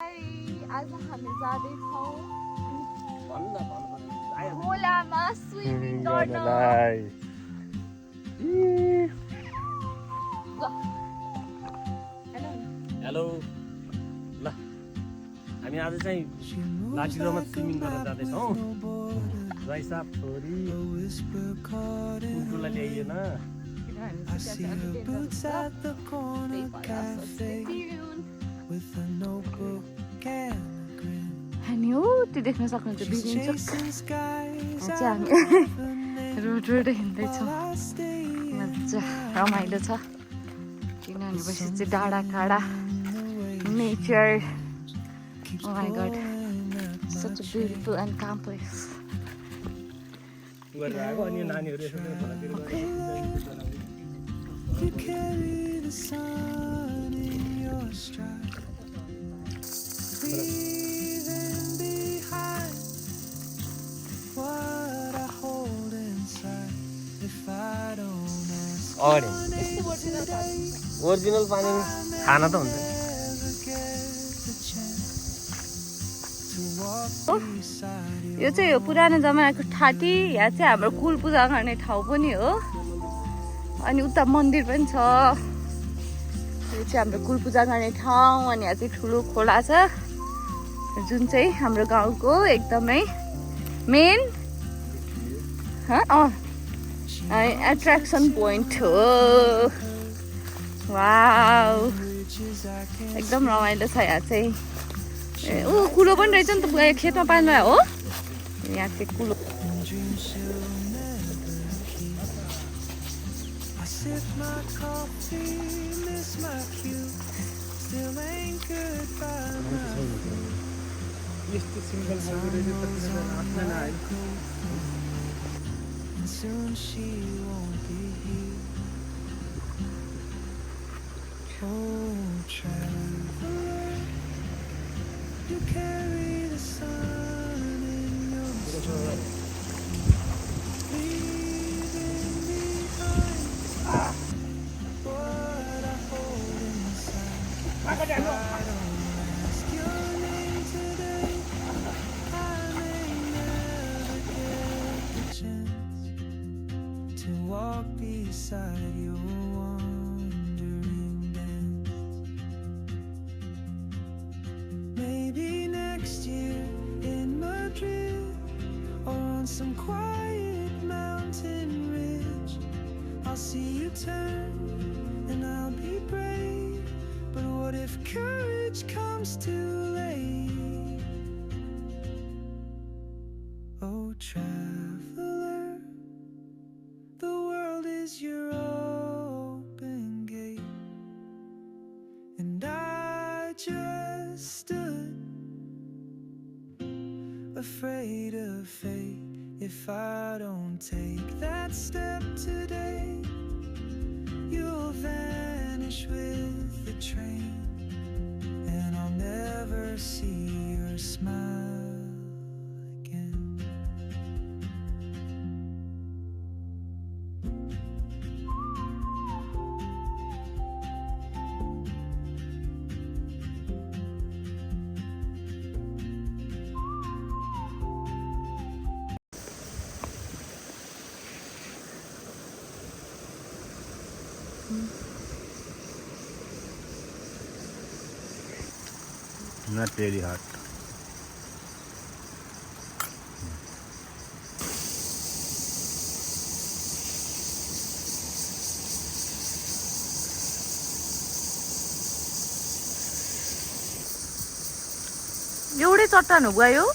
आज हामी जाँदैछौँ खोलामा स्विमिङ गर्न। हेलो ल हामी आज चाहिँ लाठीडोमा स्विमिङ गर्न जाँदैछौँ। राइसा छोरी कुकुरलाई ल्याइएन। हामी हो त्यो देख्न सक्नुहुन्छ बिल्डिङ चाहिँ हामी रोड हिँड्दैछौँ। मजा रमाइलो छ किनभने पछि चाहिँ डाँडा काँडा nature. Oh my god, such a beautiful and calm place. You carry the sun in your stride, leaving behind what I hold inside. If I don't ask original पानी खाना त हुन्छ। यो चाहिँ हो पुरानो जमानाको ठाटी। यहाँ चाहिँ हाम्रो कुल पूजा गर्ने ठाउँ पनि हो अनि उता मन्दिर पनि छ। यो चाहिँ हाम्रो कुल पूजा गर्ने ठाउँ अनि यहाँ चाहिँ ठुलो खोला छ जुन चाहिँ हाम्रो गाउँको एकदमै मेन एट्र्याक्सन पोइन्ट हो। वाउ एकदम रमाइलो छ यहाँ चाहिँ। ऊ कुलो पनि रहेछ नि त खेतमा पानीलाई हो। यहाँ चाहिँ कुलो soon she won't be here. Oh, traveler, you carry the sun in your stride, leaving behind what I hold inside. If I don't ask your name today, I may never get the chance to walk beside your wandering dance. Maybe next year in Madrid or on some quiet mountain ridge, I'll see you turn and I'll be brave. But what if courage comes too late? Oh, traveler, the world is your open gate, and I just stood afraid of fate. If I don't take that step today, you'll vanish with the train, and I'll never see your smile again. Not very hot. एउटै चट्टान हो गयो।